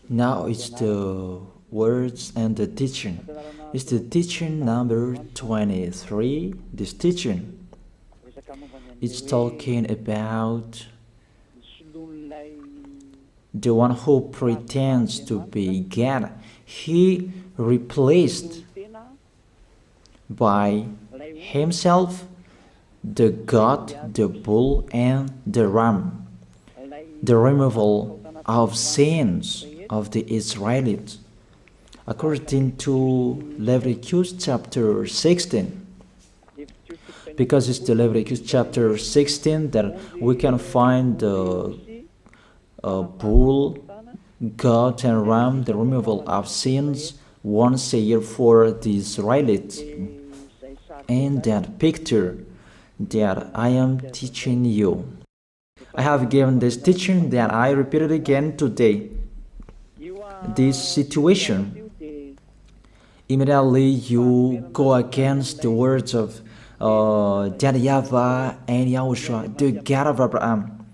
Now it's the words and the teaching. It's the teaching number 23. This teaching, it's talking about the one who pretends to be God. He replaced by himself the goat, the bull, and the ram. The removal of sins of the Israelites, according to Leviticus chapter 16. Because it's the Leviticus chapter 16 that we can find the bull, goat, and ram, the removal of sins once a year for the Israelites. And that picture that I am teaching you, I have given this teaching that I repeated again today. This situation, immediately you go against the words of that YAHVAH and YAHOSHUAH, the God of Abraham,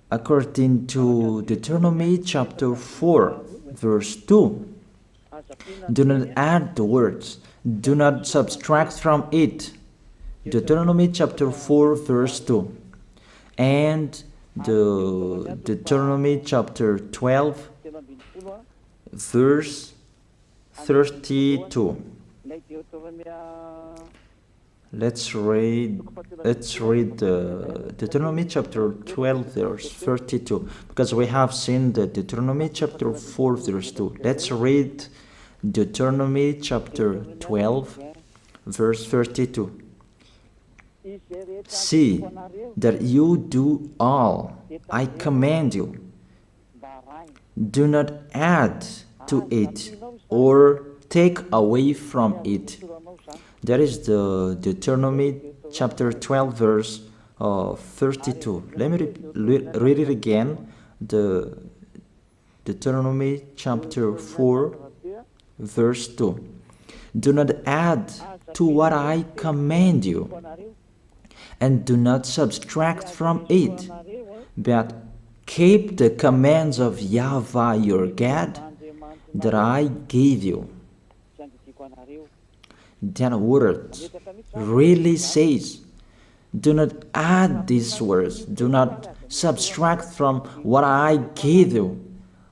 according to Deuteronomy chapter 4, verse 2. Do not add the words, do not subtract from it. Deuteronomy chapter 4, verse 2. And the Deuteronomy chapter 12, verse 32. Let's read Deuteronomy chapter 12, verse 32, because we have seen the Deuteronomy chapter 4, verse 2. Let's read Deuteronomy chapter 12, verse 32. See that you do all I command you. Do not add to it or take away from it. That is the Deuteronomy chapter 12, verse 32. Let me read it again. The Deuteronomy chapter 4, verse 2. Do not add to what I command you, and do not subtract from it, but keep the commands of YAHVAH your God that I gave you. That word really says, do not add these words, do not subtract from what I gave you.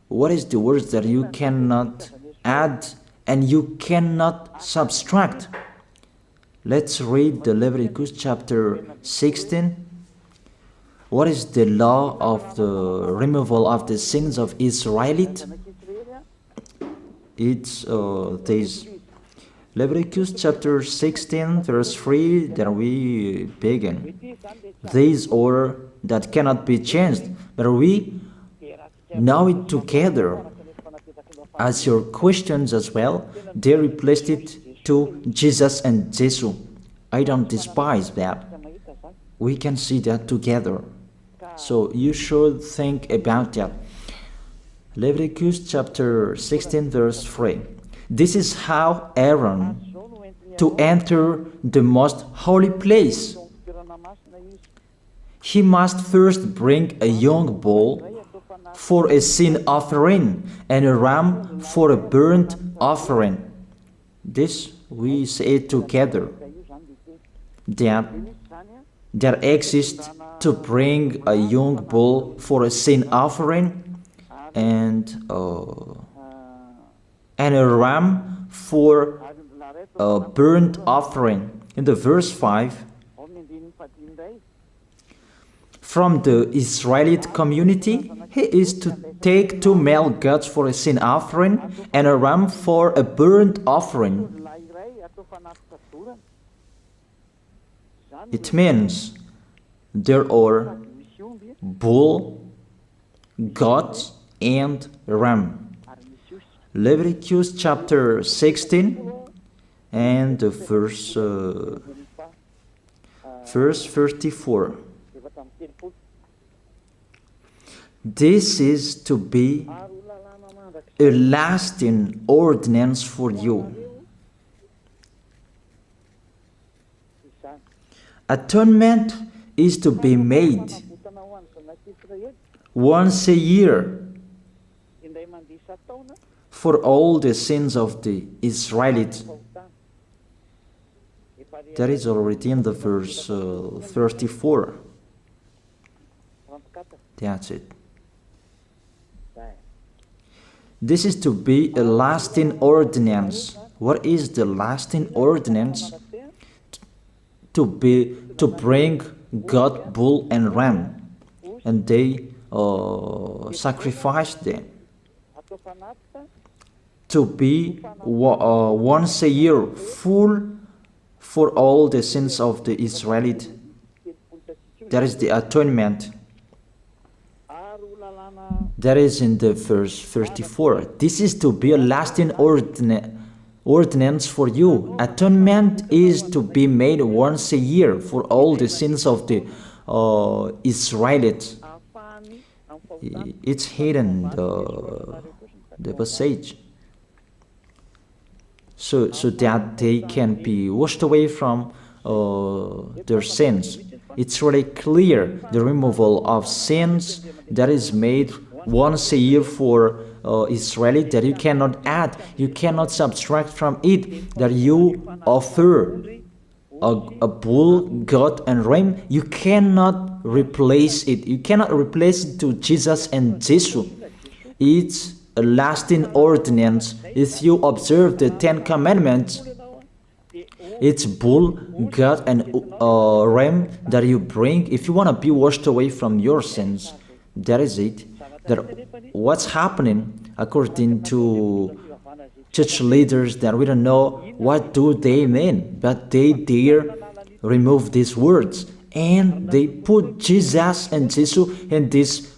What is the words that you cannot add and you cannot subtract? Let's read the Leviticus chapter 16. What is the law of the removal of the sins of Israelites? It's this. Leviticus chapter 16, verse 3, that we begin. These order that cannot be changed, but we know it together. As your questions as well, they replaced it to Jesus and Jesus. I don't despise that. We can see that together. So you should think about that. Leviticus chapter 16, verse 3. This is how Aaron to enter the most holy place. He must first bring a young bull for a sin offering and a ram for a burnt offering. This we say together, that exists to bring a young bull for a sin offering and a ram for a burnt offering. In the verse 5, from the Israelite community, he is to take 2 male goats for a sin offering and a ram for a burnt offering. It means there are bull, goat, and ram. Leviticus chapter 16 and verse 34. This is to be a lasting ordinance for you. Atonement is to be made once a year for all the sins of the Israelites. That is already in the verse 34. That's it. This is to be a lasting ordinance. What is the lasting ordinance? To bring God, bull and ram, and they sacrifice them. To be once a year full for all the sins of the Israelites. That is the atonement. That is in the verse 34. This is to be a lasting ordinance for you. Atonement is to be made once a year for all the sins of the Israelites. It's hidden, the passage. So that they can be washed away from their sins. It's really clear, the removal of sins that is made once a year for Israelites, that you cannot add, you cannot subtract from it, that you offer a bull, goat and ram, you cannot replace it. You cannot replace it to Jesus and Jesus. It's a lasting ordinance. If you observe the 10 Commandments, it's bull, goat and ram that you bring if you want to be washed away from your sins. That is it. That what's happening according to church leaders, that we don't know what do they mean, but they dare remove these words and they put Jesus and Jesus in this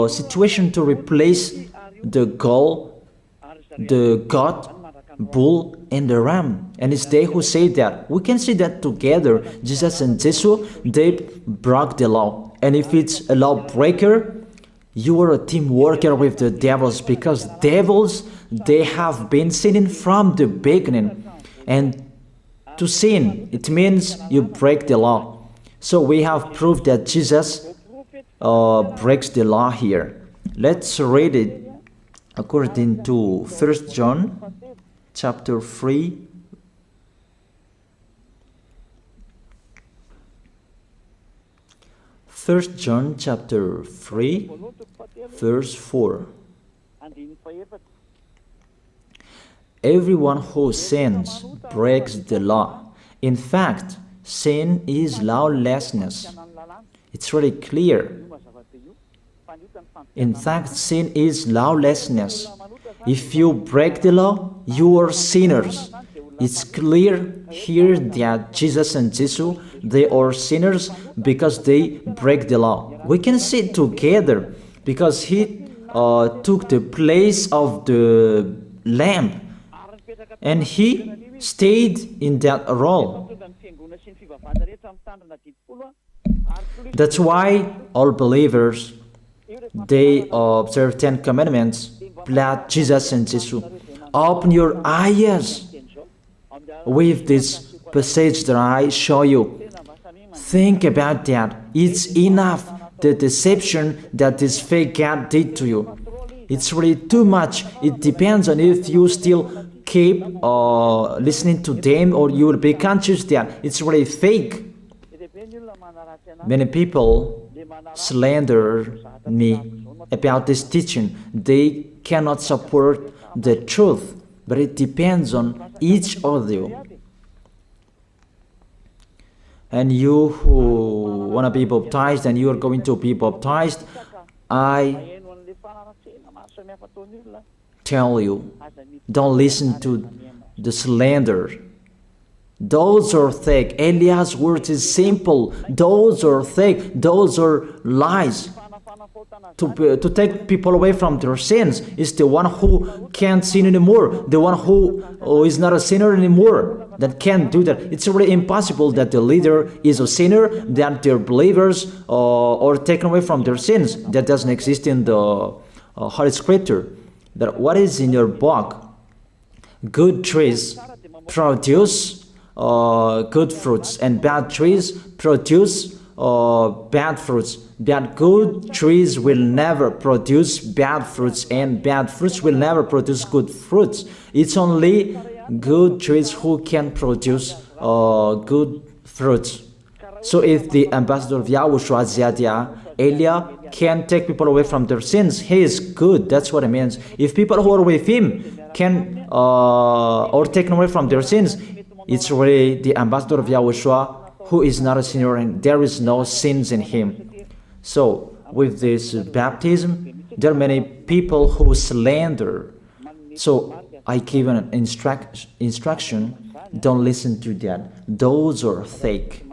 situation to replace the God, bull and the ram. And it's they who say that. We can see that together, Jesus and Jesus, they broke the law. And if it's a lawbreaker, you are a team worker with the devils, because devils, they have been sinning from the beginning. And to sin, it means you break the law. So we have proved that Jesus breaks the law here. Let's read it according to 1 John chapter 3. First John chapter 3, verse 4. Everyone who sins breaks the law. In fact, sin is lawlessness. It's really clear. In fact, sin is lawlessness. If you break the law, you are sinners. It's clear here that Jesus and Jesus, they are sinners because they break the law. We can see it together because he took the place of the lamb and he stayed in that role. That's why all believers, they observe 10 commandments, blood, Jesus and Jesus. Open your eyes with this passage that I show you. Think about that. It's enough, the deception that this fake God did to you. It's really too much. It depends on if you still keep listening to them, or you will be conscious that it's really fake. Many people slander me about this teaching. They cannot support the truth, but it depends on each of you. And you who want to be baptized, and you are going to be baptized, I tell you, don't listen to the slander. Those are fake. Eliah's words is simple. Those are fake. Those are lies. To take people away from their sins is the one who can't sin anymore. The one who is not a sinner anymore, that can't do that. It's really impossible that the leader is a sinner, that their believers are taken away from their sins. That doesn't exist in the Holy Scripture. That what is in your book? Good trees produce good fruits, and bad trees produce bad fruits. That good trees will never produce bad fruits, and bad fruits will never produce good fruits. It's only good trees who can produce good fruits. So if the ambassador of Yahushua, Ziyadiyah, Elia, can take people away from their sins, he is good. That's what it means. If people who are with him can or taken away from their sins, it's really the ambassador of Yahushua who is not a sinner, and there is no sins in him. So with this baptism, there are many people who slander. So I give an instruction, don't listen to that. Those are fake.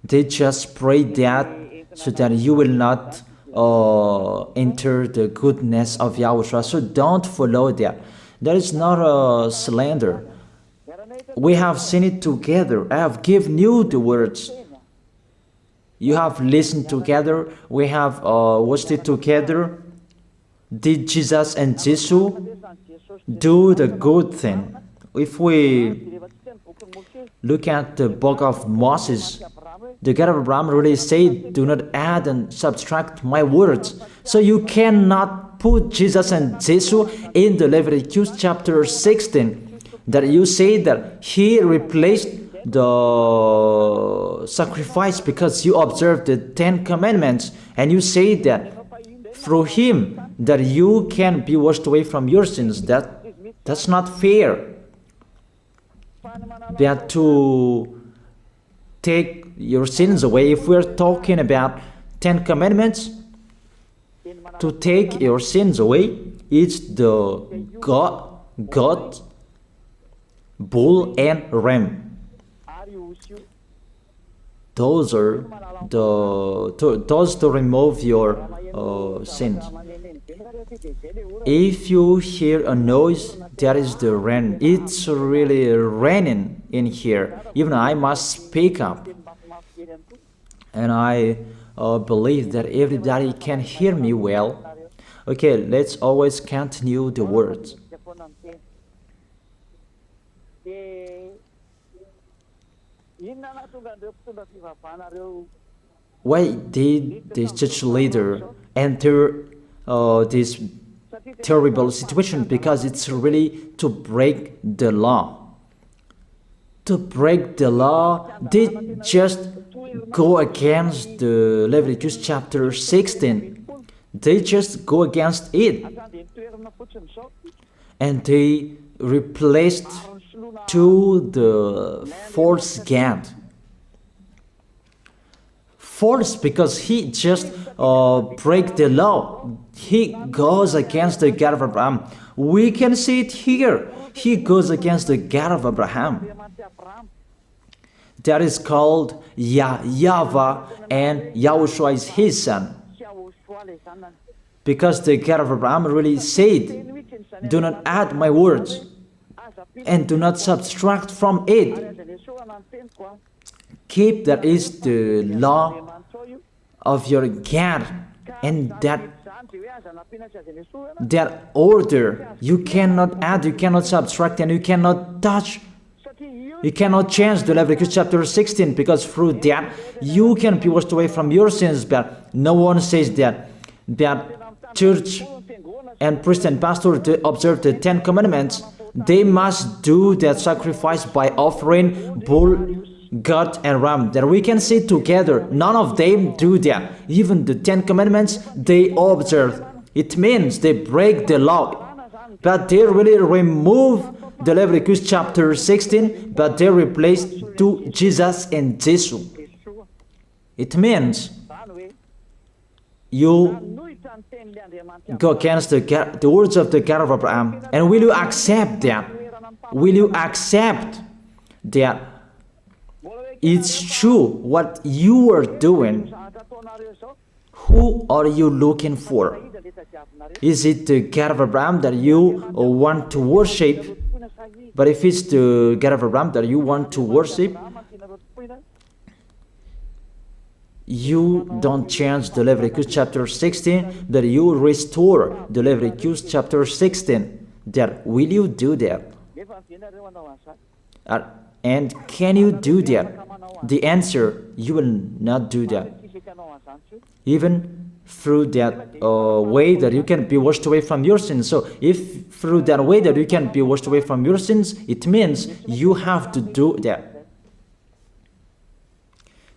They just pray that so that you will not enter the goodness of Yahushua. So don't follow that. That is not a slander. We have seen it together. I have given you the words. You have listened together. We have watched it together. Did Jesus and Jesus do the good thing? If we look at the book of Moses, the God of Abraham really said, do not add and subtract my words. So you cannot put Jesus and Jesus in the Leviticus chapter 16. That you say that he replaced the sacrifice because you observed the 10 commandments, and you say that through him that you can be washed away from your sins. That's not fair. That to take your sins away, if we're talking about 10 commandments, to take your sins away, it's the God, bull and ram. Those are those to remove your sins. If you hear a noise, that is the rain. It's really raining in here. Even I must speak up, and I believe that everybody can hear me well. Okay, let's always continue the words. Why did this church leader enter this terrible situation? Because it's really to break the law. To break the law, they just go against the Leviticus chapter 16. They just go against it. And they replaced to the false God. False because he just break the law. He goes against the God of Abraham. We can see it here. He goes against the God of Abraham. That is called YAHVAH, and Yahushua is his son. Because the God of Abraham really said, do not add my words and do not subtract from it. Keep, that is the law of your God, and that order. You cannot add, you cannot subtract, and you cannot touch. You cannot change the Leviticus chapter 16, because through that you can be washed away from your sins. But no one says that church and priest and pastor to observe the 10 commandments, they must do that sacrifice by offering bull, goat and ram. That we can see together. None of them do that. Even the 10 commandments they observe. It means they break the law. But they really remove the Leviticus chapter 16, but they replace to Jesus and Jesus. It means you go against the words of the God of Abraham. And will you accept that? Will you accept that it's true what you are doing? Who are you looking for? Is it the God of Abraham that you want to worship? But if it's the God of Abraham that you want to worship, you don't change the Leviticus chapter 16, that you restore the Leviticus chapter 16. That will you do that? Uh, and can you do that? The answer, you will not do that. Even through that way that you can be washed away from your sins. So if through that way that you can be washed away from your sins, it means you have to do that.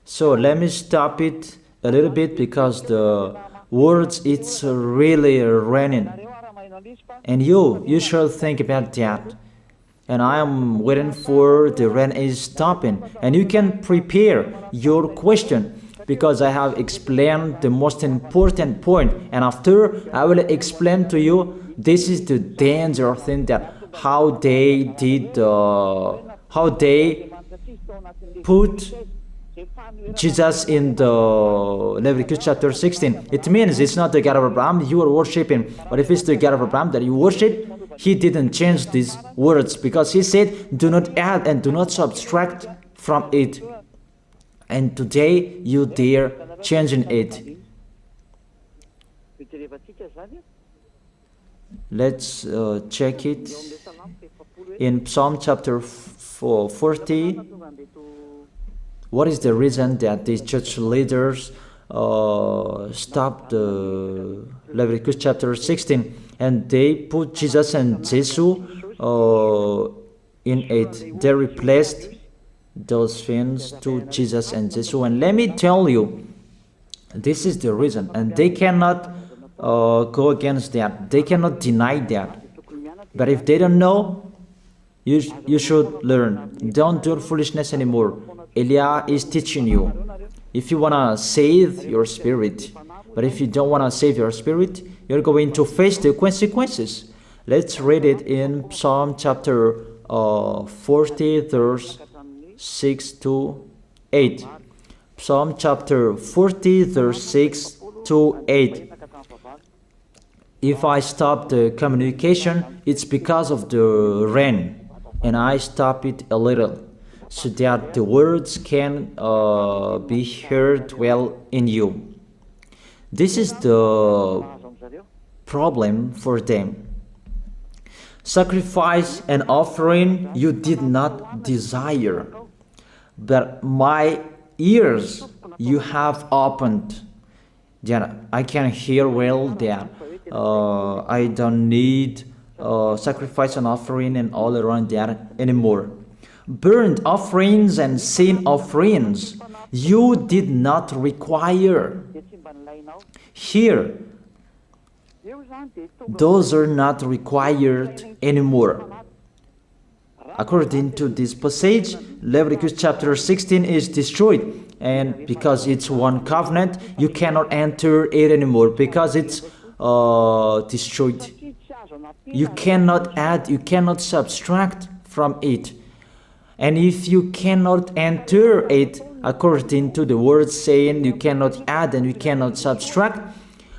So let me stop it a little bit because the words, it's really raining. And you should think about that. And I am waiting for the rain is stopping. And you can prepare your question because I have explained the most important point. And after I will explain to you, this is the danger thing that how they did, how they put Jesus in the Leviticus chapter 16. It means it's not the God of Abraham you are worshiping, but if it's the God of Abraham that you worship, he didn't change these words because he said, do not add and do not subtract from it. And today you dare changing it. Let's check it in Psalm chapter 40. What is the reason that these church leaders stopped the Leviticus chapter 16 and they put Jesus and Jesus in it? They replaced those things to Jesus and Jesus. And let me tell you, this is the reason. And they cannot go against that. They cannot deny that. But if they don't know, you should learn. Don't do foolishness anymore. Elia is teaching you. If you want to save your spirit, but if you don't want to save your spirit, you're going to face the consequences. Let's read it in Psalm chapter 40, verse 6 to 8. Psalm chapter 40, verse 6 to 8. If I stop the communication, it's because of the rain, and I stop it a little, so that the words can be heard well in you. This is the problem for them. Sacrifice and offering you did not desire, but my ears you have opened. That I can hear well that I don't need sacrifice and offering and all around that anymore. Burnt offerings and sin offerings you did not require. Here, those are not required anymore. According to this passage, Leviticus chapter 16 is destroyed, and because it's one covenant, you cannot enter it anymore because it's destroyed. You cannot add, you cannot subtract from it. And if you cannot enter it according to the word saying you cannot add and you cannot subtract,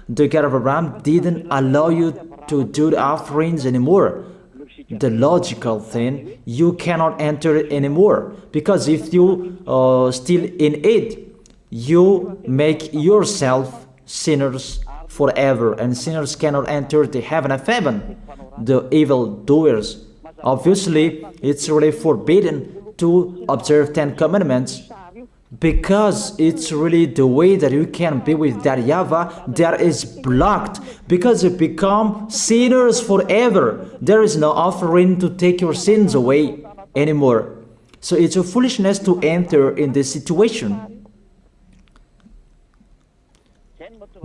the God of Abraham didn't allow you to do the offerings anymore. The logical thing, you cannot enter it anymore. Because if you still in it, you make yourself sinners forever. And sinners cannot enter the heaven of heaven, the evil doers. Obviously, it's really forbidden to observe 10 commandments because it's really the way that you can be with that YAHVAH that is blocked because you become sinners forever. There is no offering to take your sins away anymore. So it's a foolishness to enter in this situation.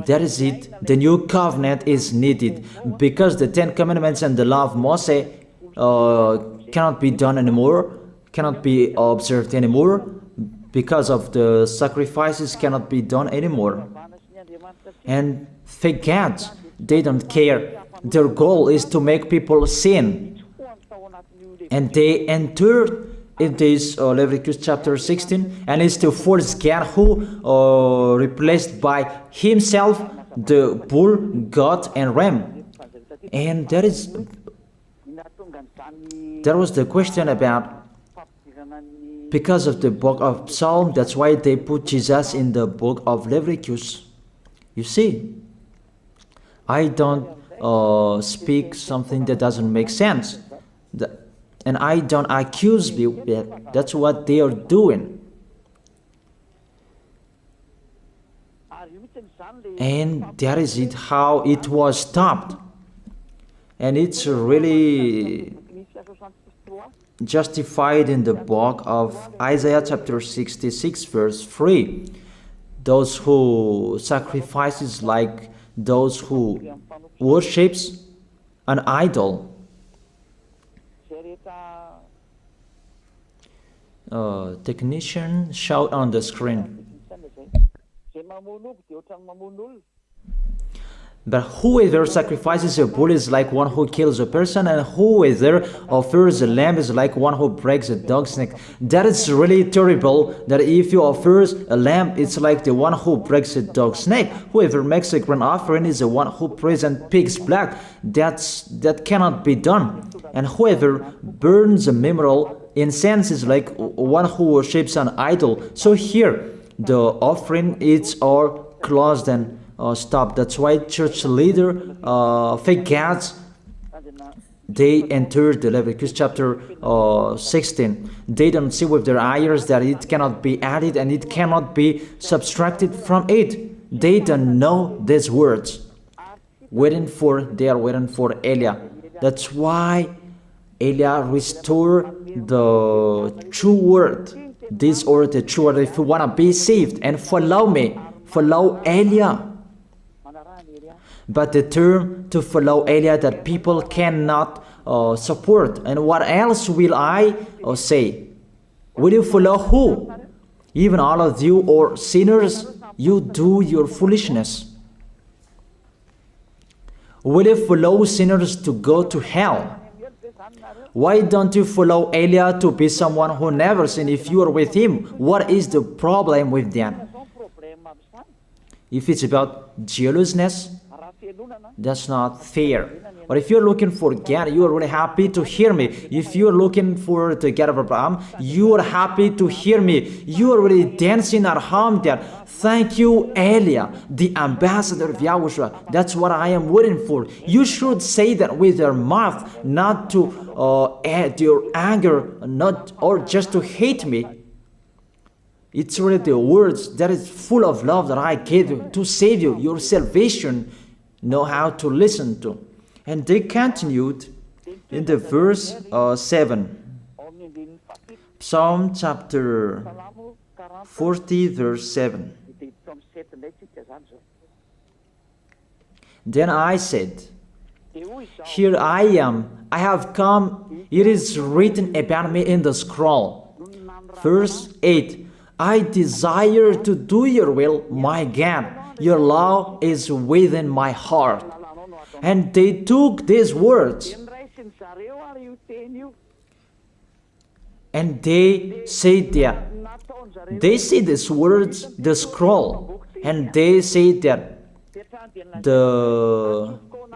That is it. The new covenant is needed because the 10 commandments and the law of Moses cannot be done anymore, cannot be observed anymore, because of the sacrifices cannot be done anymore. And fake gods, they don't care. Their goal is to make people sin. And they entered in this Leviticus chapter 16, and it's the false God who replaced by himself the bull, goat, and ram. And there was the question about, because of the book of Psalm, that's why they put Jesus in the book of Leviticus. You see, I don't speak something that doesn't make sense. and I don't accuse you. That's what they are doing. And that is it, how it was stopped. And it's really justified in the book of Isaiah chapter 66 verse 3. Those who sacrifices like those who worships an idol. Technician, shout on the screen. But whoever sacrifices a bull is like one who kills a person, and whoever offers a lamb is like one who breaks a dog's neck. That is really terrible, that if you offer a lamb, it's like the one who breaks a dog's neck. Whoever makes a grain offering is the one who presents pig's blood. That cannot be done. And whoever burns a memorial incense is like one who worships an idol. So here, the offering is all closed and stop. That's why church leader fake gods, they entered the Leviticus chapter 16. They don't see with their eyes that it cannot be added and it cannot be subtracted from it. They don't know these words. They are waiting for Elia. That's why Elia restored the true word. This or the true word. If you want to be saved and follow me, follow Elia. But the term to follow Elia that people cannot support. And what else will I say? Will you follow who? Even all of you or sinners, you do your foolishness. Will you follow sinners to go to hell? Why don't you follow Elia to be someone who never sinned? If you are with him, what is the problem with them? If it's about jealousness, that's not fair. But if you're looking for God, you are really happy to hear me. If you're looking for the God of Abraham, you are happy to hear me. You are really dancing at home there. Thank you, Elia, the ambassador of Yahushua. That's what I am waiting for. You should say that with your mouth, not to add your anger, not or just to hate me. It's really the words that is full of love that I gave you to save you, your salvation. Know how to listen to. And they continued in the verse 7. Psalm chapter 40 verse 7. Then I said, here I am, I have come, it is written about me in the scroll. Verse 8. I desire to do your will, my God. Your law is within my heart. And they took these words and they said that they see these words, the scroll, and they say that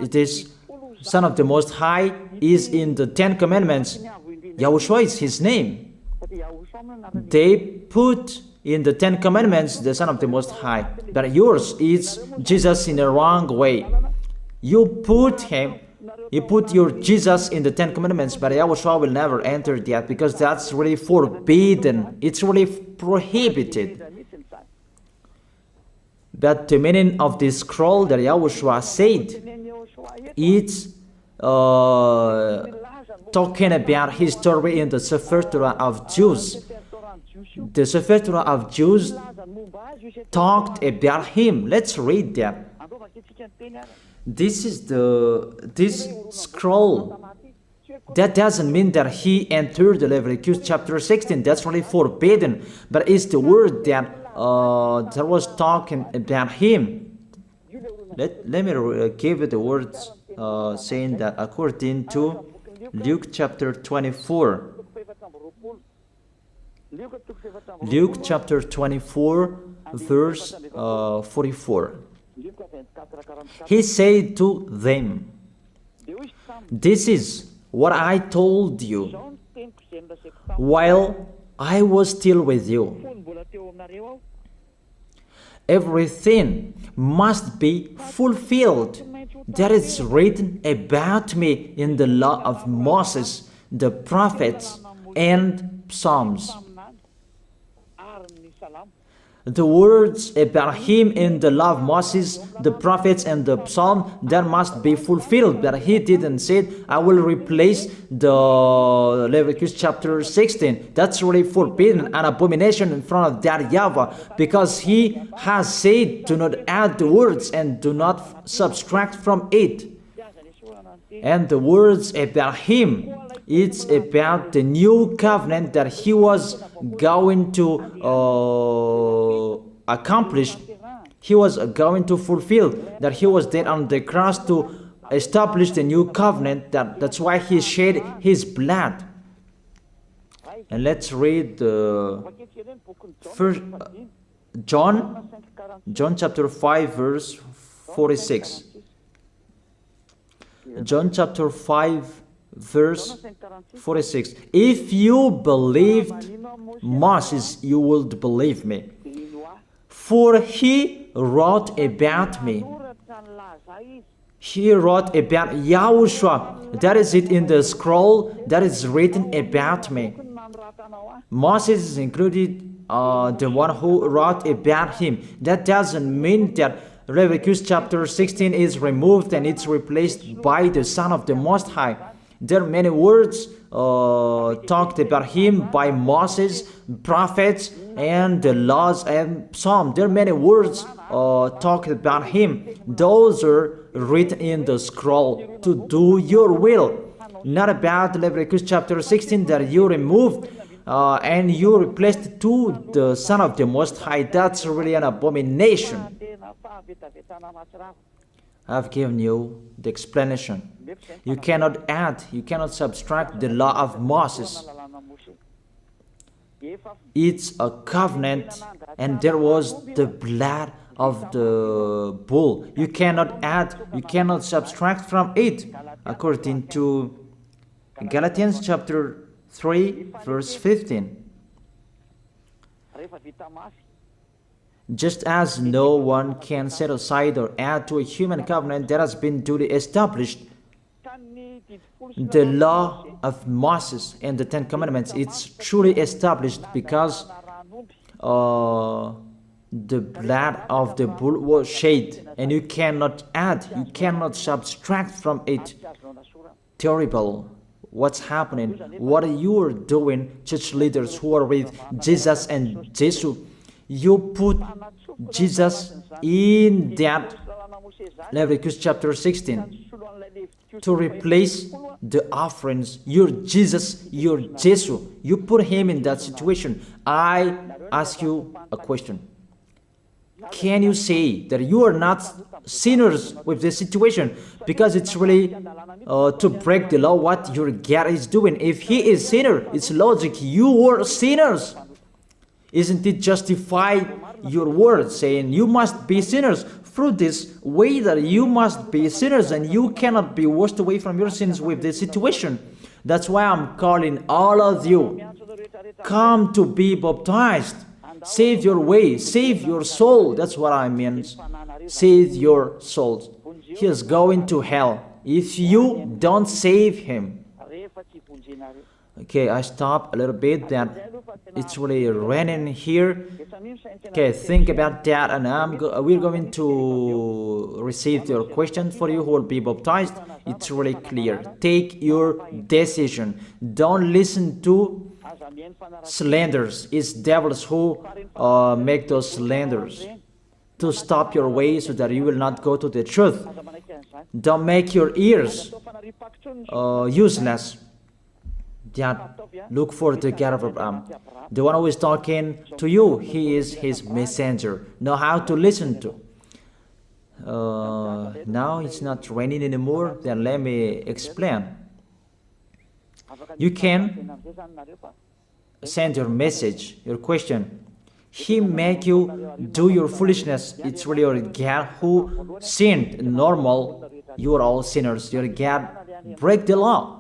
it is Son of the Most High is in the 10 Commandments. Yahushua is his name. They put in the 10 Commandments the Son of the Most High, but yours is Jesus in the wrong way. You put your Jesus in the 10 Commandments, but Yahushua will never enter that because that's really forbidden. It's really prohibited. But the meaning of this scroll that Yahushua said, it's talking about his story in the Sefer Torah of Jews. The Sefer Torah of Jews talked about him. Let's read that. This is this scroll. That doesn't mean that he entered the Leviticus chapter 16. That's really forbidden. But it's the word that was talking about him. Let me give you the words saying that according to Luke chapter 24. Luke chapter 24 verse 44. He said to them, this is what I told you while I was still with you. Everything must be fulfilled that is written about me in the law of Moses, the prophets, and Psalms. The words about him in the law of Moses, the prophets, and the psalm, that must be fulfilled. But he didn't say, I will replace the Leviticus chapter 16. That's really forbidden, an abomination in front of that YAHVAH, because he has said, do not add the words and do not subtract from it. And the words about him, it's about the new covenant that he was going to accomplish. He was going to fulfill, that he was dead on the cross to establish the new covenant. That's why he shed his blood. And let's read the first John chapter 5 verse 46. John chapter 5 verse 46. If you believed Moses, you would believe me, for he wrote about me. He wrote about YAHOSHUAH. That is it in the scroll that is written about me. Moses is included, the one who wrote about him. That doesn't mean that Leviticus chapter 16 is removed and it's replaced by the Son of the Most High. There are many words talked about him by Moses, prophets, and the laws and Psalm. There are many words talked about him. Those are written in the scroll to do your will. Not about Leviticus chapter 16 that you removed and you replaced to the Son of the Most High. That's really an abomination. I've given you the explanation. You cannot add, you cannot subtract the law of Moses. It's a covenant, and there was the blood of the bull. You cannot add, you cannot subtract from it, according to Galatians chapter 3 verse 15. Just as no one can set aside or add to a human covenant that has been duly established, the law of Moses and the Ten Commandments, it's truly established because the blood of the bull was shed, and you cannot add, you cannot subtract from it. Terrible. What's happening? What you are doing, church leaders who are with Jesus and Jesus? You put Jesus in that Leviticus chapter 16 to replace the offerings. Your Jesus, your Jesus. You put him in that situation. I ask you a question. Can you say that you are not sinners with this situation? Because it's really to break the law what your God is doing. If he is sinner, it's logic. You are sinners. Isn't it justify your word saying you must be sinners through this way that you must be sinners and you cannot be washed away from your sins with this situation? That's why I'm calling all of you, come to be baptized. Save your way, save your soul. That's what I mean. Save your souls. He is going to hell if you don't save him. Okay, I stop a little bit. That it's really raining here. Okay, think about that, and we're going to receive your question for you who will be baptized. It's really clear. Take your decision. Don't listen to slanders. It's devils who make those slanders to stop your way so that you will not go to the truth. Don't make your ears useless. That look for the God of Abraham. The one who is talking to you, he is his messenger. Know how to listen to. Now it's not raining anymore. Then let me explain. You can send your message, your question. He make you do your foolishness. It's really your God who sinned. Normal, you are all sinners. Your God break the law.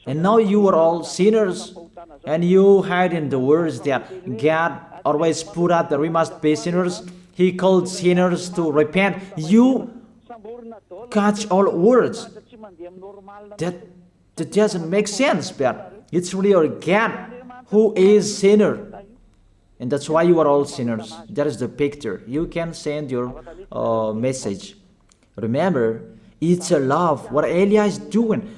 And now you are all sinners, and you hide in the words that God always put out that we must be sinners. He called sinners to repent. You catch all words. That doesn't make sense, but it's really your God who is sinner. And that's why you are all sinners. That is the picture. You can send your message. Remember, it's a love. What Elia is doing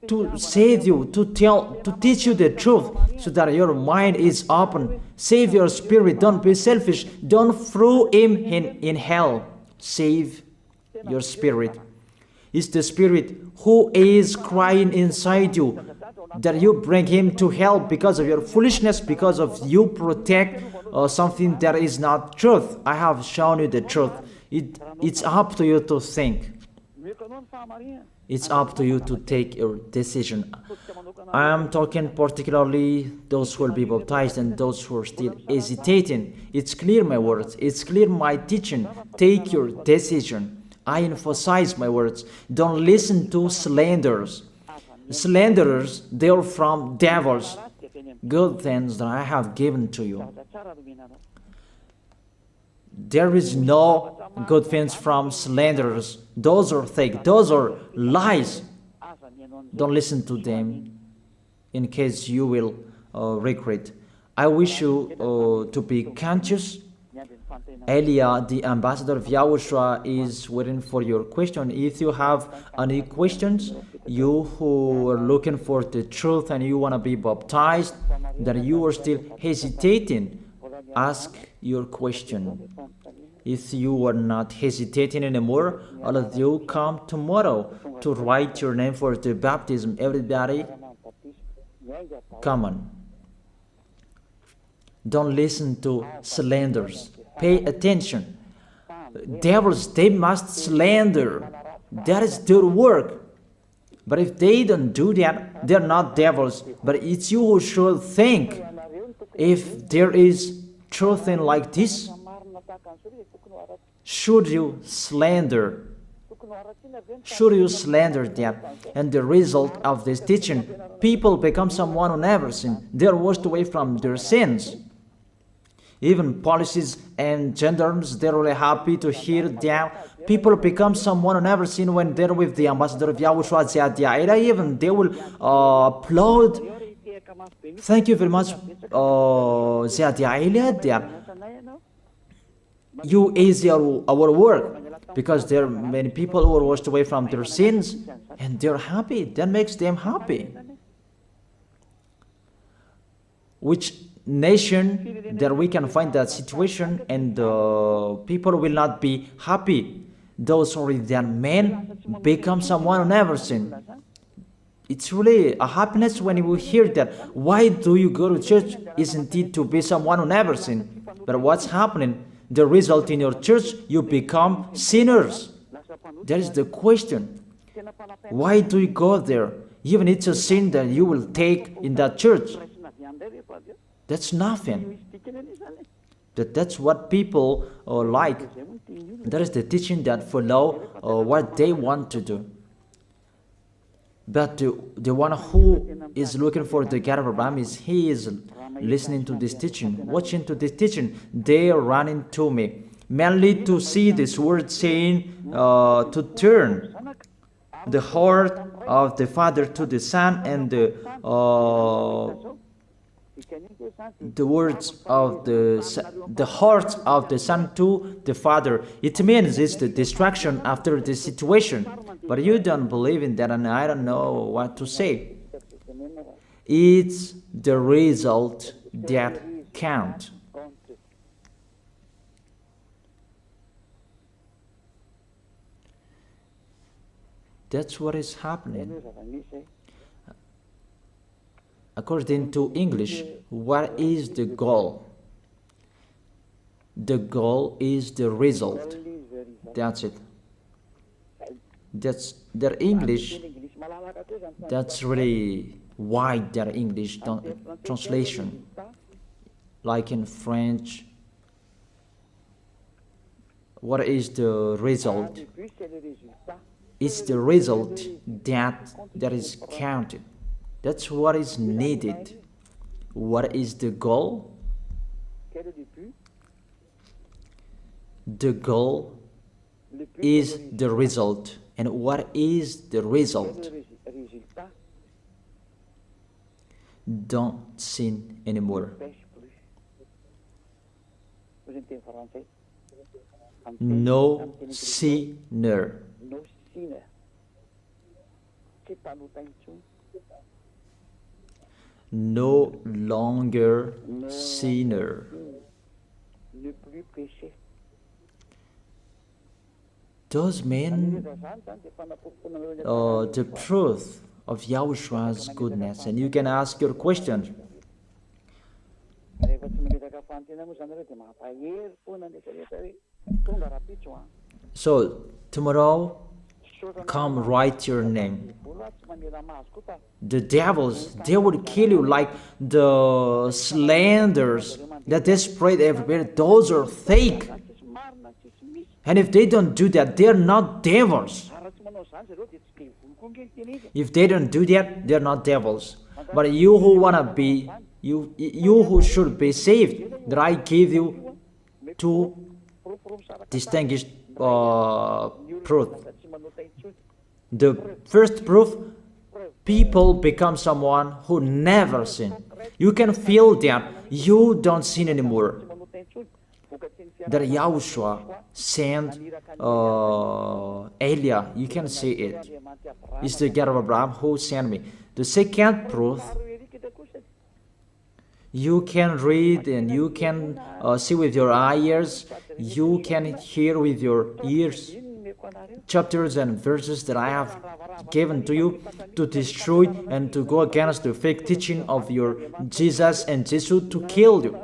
to save you, to teach you the truth, so that your mind is open. Save your spirit. Don't be selfish. Don't throw him in hell. Save your spirit. It's the spirit who is crying inside you, that you bring him to hell because of your foolishness, because of you protect something that is not truth. I have shown you the truth. It's up to you to think. It's up to you to take your decision. I am talking particularly those who will be baptized and those who are still hesitating. It's clear my words. It's clear my teaching. Take your decision. I emphasize my words. Don't listen to slanderers. Slanderers, they are from devils. Good things that I have given to you. There is no good things from slanderers. Those are fake. Those are lies. Don't listen to them in case you will regret. I wish you to be conscious. Elia, the ambassador of Yahushua, is waiting for your question. If you have any questions, you who are looking for the truth and you want to be baptized, that you are still hesitating, ask your question. If you are not hesitating anymore, all of you come tomorrow to write your name for the baptism. Everybody, come on. Don't listen to slanders. Pay attention. Devils, they must slander. That is their work. But if they don't do that, they're not devils. But it's you who should think. If there is truth in like this, should you slander? Should you slander that? And the result of this teaching, people become someone who never sinned. They're washed away from their sins. Even policies and gendarmes, they're really happy to hear that. People become someone who never sinned when they're with the ambassador of Yahushua. Even they will applaud. Thank you very much, you easy our work, because there are many people who are washed away from their sins and they're happy. That makes them happy. Which nation that we can find that situation and people will not be happy? Those who that men become someone who never sinned. It's really a happiness when you hear that. Why do you go to church? Isn't it to be someone who never sinned? But what's happening? The result in your church, you become sinners. That is the question. Why do you go there? Even it's a sin that you will take in that church. That's nothing. That's what people like. That is the teaching that follow what they want to do. But the one who is looking for the God of Abraham he is listening to this teaching, watching to this teaching. They are running to me, mainly to see this word saying to turn the heart of the Father to the Son, and the words of the heart of the Son to the Father. It means it's the distraction after the situation. But you don't believe in that, and I don't know what to say. It's the result that counts. That's what is happening. According to English, what is the goal? The goal is the result. That's it. That's their English. That's really wide, their English translation. Like in French, what is the result? It's the result that is counted. That's what is needed. What is the goal? The goal is the result. And what is the result? don't sin anymore. No sinner. No longer sinner. Those mean the truth of Yahoshua's goodness. And you can ask your questions. So tomorrow, come write your name. The devils, they would kill you like the slanders that they spread everywhere. Those are fake. And if they don't do that, they're not devils. If they don't do that, they're not devils. But you who wanna be, you who should be saved, that I give you two distinguished proof. The first proof, people become someone who never sin. You can feel that you don't sin anymore. That Yahushua sent Elia, you can see it. It's the God of Abraham who sent me. The second proof, you can read and you can see with your ears, you can hear with your ears. Chapters and verses that I have given to you to destroy and to go against the fake teaching of your Jesus and Jesus to kill you.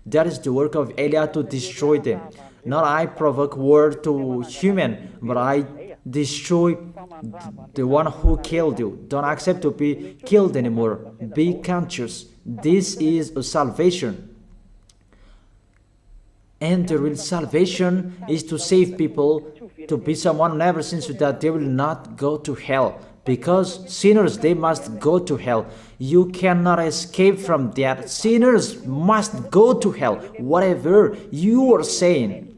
That is the work of Elia, to destroy them. Not I provoke war to human, but I destroy the one who killed you. Don't accept to be killed anymore. Be conscious. This is a salvation. And the real salvation is to save people, to be someone who never sins, so that they will not go to hell. Because sinners, they must go to hell. You cannot escape from that. Sinners must go to hell, whatever you are saying.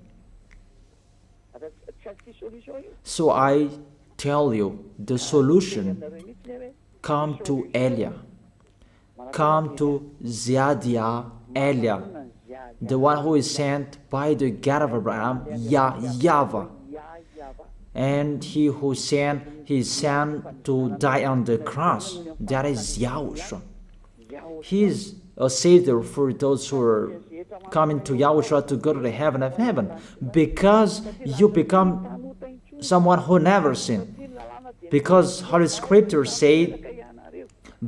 So I tell you, the solution, come to Elia. Come to Ziadia Elia, the one who is sent by the God of Abraham, YAHVAH. And he who sent his son to die on the cross, that is Yahushua. He is a savior for those who are coming to Yahushua to go to the heaven of heaven, because you become someone who never sinned. Because Holy Scripture said,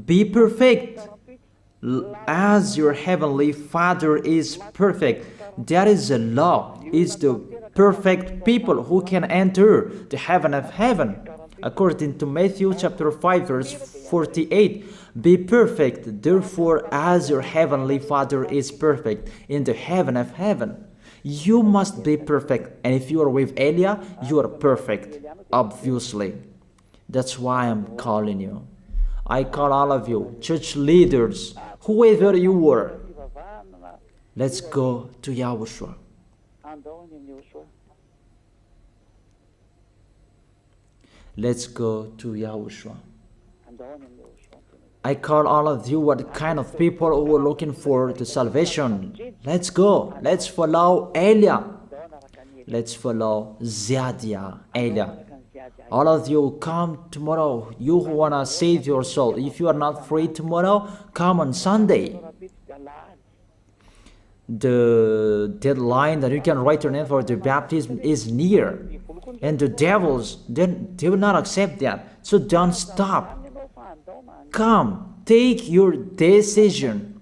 be perfect as your heavenly Father is perfect. That is the law. It's the perfect people who can enter the heaven of heaven. According to Matthew chapter 5 verse 48, be perfect, therefore, as your heavenly Father is perfect in the heaven of heaven. You must be perfect, and if you are with Elia, you are perfect, obviously. That's why I'm calling you. I call all of you, church leaders, whoever you were, let's go to Yahushua. Let's go to Yahushua. I call all of you, what kind of people who are looking for the salvation. Let's go. Let's follow Elia. Let's follow Ziadia Elia. All of you, come tomorrow. You who want to save your soul. If you are not free tomorrow, come on Sunday. The deadline that you can write your name for the baptism is near. And the devils, they will not accept that. So don't stop. Come, take your decision.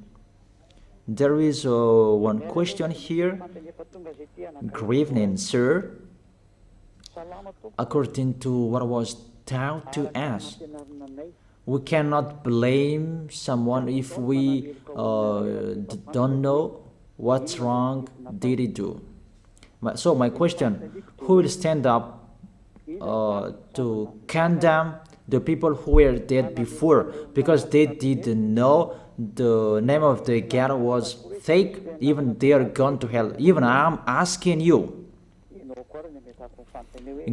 There is one question here. Good evening, sir. According to what was taught to us, we cannot blame someone if we don't know what's wrong did he do. So my question, who will stand up to condemn the people who were dead before because they didn't know the name of the God was fake? Even they are gone to hell. Even I'm asking you,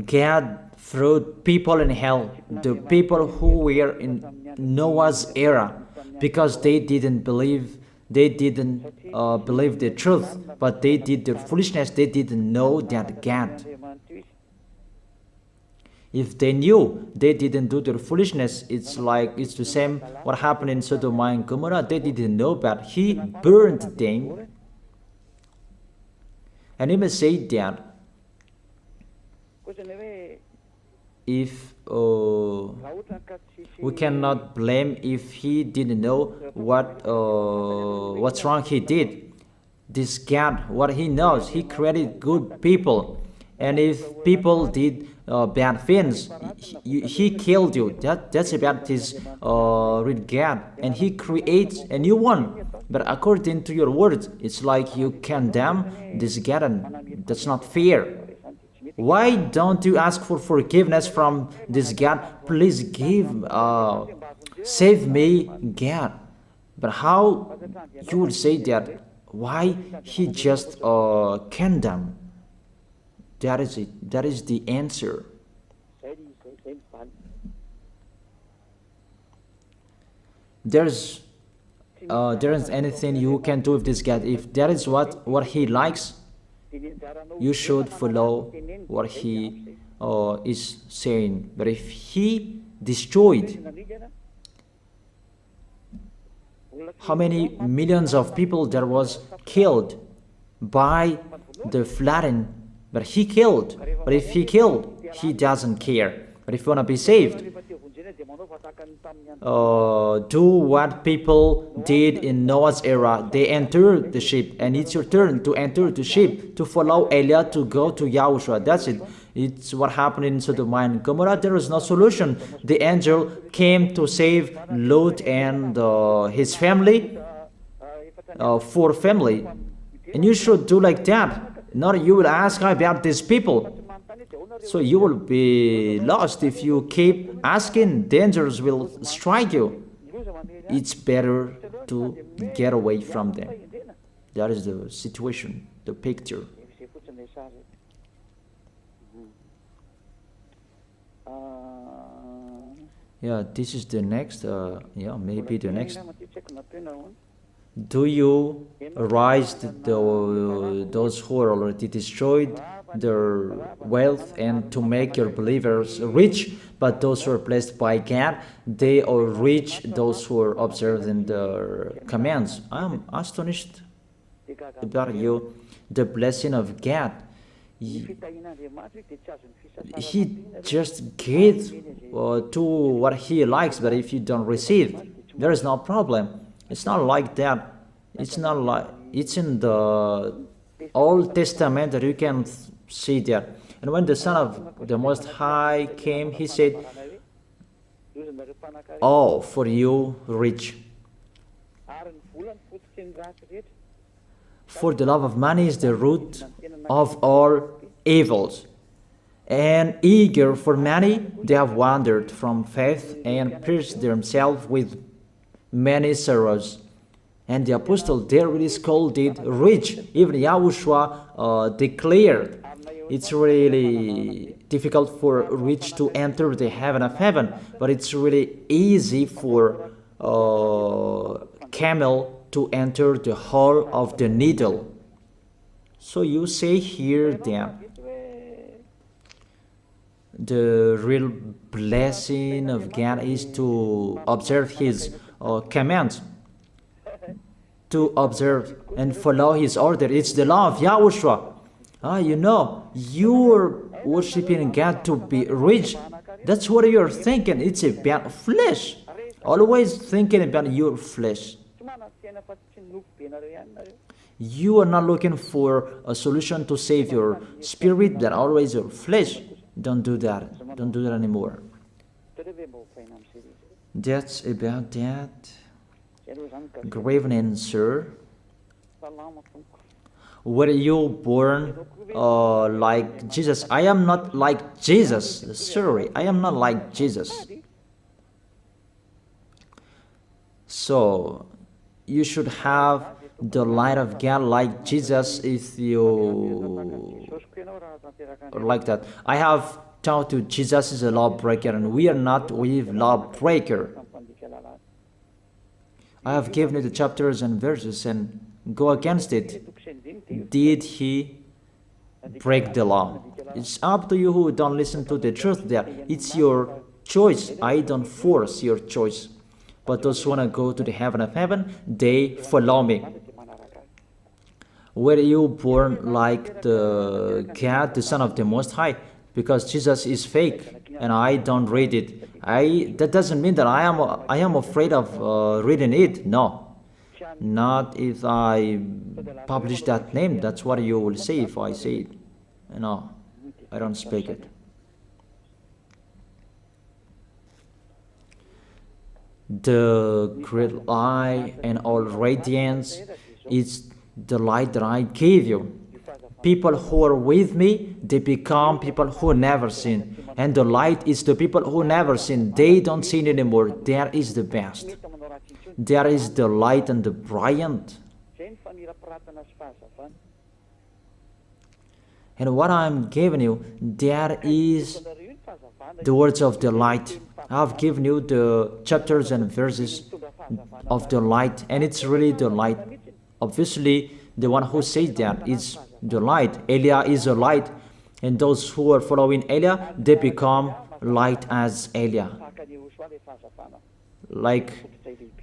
God threw people in hell, the people who were in Noah's era. because they didn't believe the truth, but they did the foolishness. They didn't know that God. If they knew, they didn't do the foolishness. It's the same what happened in Sodom and Gomorrah. They didn't know, but He burned them. And He may say that if we cannot blame if He didn't know what's wrong He did. This God, what He knows, He created good people. And if people did bad things, He killed you. That's about His real God. And He creates a new one. But according to your words, it's like you condemn this God, and that's not fair. Why don't you ask for forgiveness from this God? Please save me, God. But how you would say that? Why He just condemn? That is it. That is the answer. There isn't anything you can do with this God. If that is what He likes, you should follow what He is saying. But if He destroyed, how many millions of people there was killed by the flooding? But He killed. But if He killed, He doesn't care. But if you want to be saved, do what people did in Noah's era. They entered the ship, and it's your turn to enter the ship, to follow Elijah, to go to Yahushua. That's it. It's what happened in Sodom and Gomorrah. There is no solution. The angel came to save Lot and his family, 4 family. And you should do like that. Not you will ask about these people. So you will be lost if you keep asking. Dangers will strike you. It's better to get away from them. That is the situation, the picture. Yeah, this is the next, maybe the next. Do you arise those who are already destroyed their wealth, and to make your believers rich? But those who are blessed by God, they are rich, those who are observing their commands. I'm astonished about you. The blessing of God, He just gives to what He likes. But if you don't receive, there is no problem. It's not like that. It's not like, it's in the Old Testament that you can see that. And when the Son of the Most High came, He said, "Oh, for you rich. For the love of money is the root of all evils. And eager for money, they have wandered from faith and pierced themselves with many sorrows." And the apostle there really scolded rich. Even Yahushua declared it's really difficult for rich to enter the heaven of heaven, but it's really easy for camel to enter the hole of the needle. So you say here that the real blessing of God is to observe His commands, to observe and follow His order. It's the law of Yahushua. You're worshiping God to be rich. That's what you're thinking. It's about flesh. Always thinking about your flesh. You are not looking for a solution to save your spirit, but always your flesh. Don't do that. Don't do that anymore. That's about that. Good evening, sir. Were you born like Jesus? I am not like Jesus. Sorry, I am not like Jesus. So, you should have the light of God like Jesus if you are like that. I have taught you Jesus is a lawbreaker, and we are not with lawbreaker. I have given you the chapters and verses and go against it. Did he break the law? It's up to you who don't listen to the truth there. It's your choice. I don't force your choice. But those who want to go to the heaven of heaven, they follow me. Were you born like the God, the Son of the Most High? Because Jesus is fake and I don't read it. That doesn't mean that I am afraid of reading it. No, not if I publish that name. That's what you will say if I say it. No, I don't speak it. The great light and all radiance is the light that I gave you. People who are with me, they become people who never sin. And the light is the people who never sin. They don't sin anymore. There is the best. There is the light and the brilliant. And what I'm giving you, there is the words of the light. I've given you the chapters and verses of the light, and it's really the light. Obviously, the one who says that is the light. Elia is a light, and those who are following Elia, they become light as Elia. Like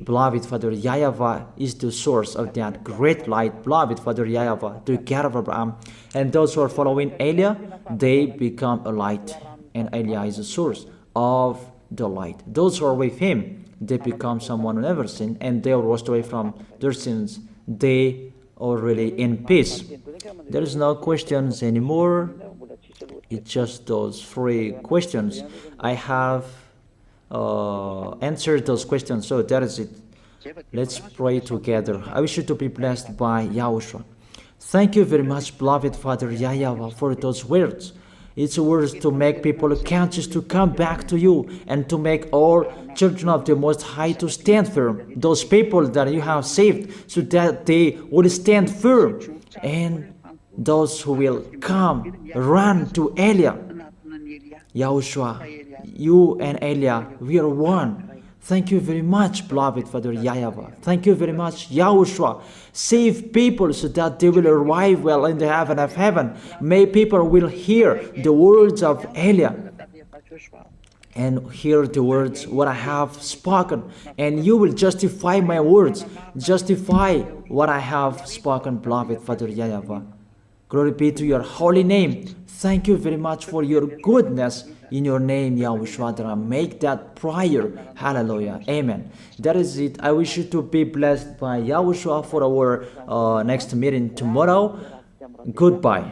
beloved Father YAHVAH is the source of that great light. Beloved Father YAHVAH, the God of Abraham. And those who are following Elia, they become a light. And Elia is the source of the light. Those who are with him, they become someone who never sinned, and they are washed away from their sins. They are really in peace. There is no questions anymore. It's just those 3 questions. I have answered those questions, so that is it. Let's pray together. I wish you to be blessed by YAHOSHUAH. Thank you very much, beloved Father YAHVAH, for those words. It's words to make people conscious to come back to you and to make all children of the Most High to stand firm. Those people that you have saved, so that they will stand firm. And those who will come, run to Elia. YAHOSHUAH, you and Elia, we are one. Thank you very much, beloved Father YAHVAH. Thank you very much, YAHOSHUAH. Save people so that they will arrive well in the heaven of heaven. May people will hear the words of Elia and hear the words what I have spoken. And you will justify my words. Justify what I have spoken, beloved Father YAHVAH. Glory be to your holy name. Thank you very much for your goodness. In your name, YAHOSHUAH, that I make that prayer. Hallelujah. Amen. That is it. I wish you to be blessed by YAHOSHUAH for our next meeting tomorrow. Goodbye.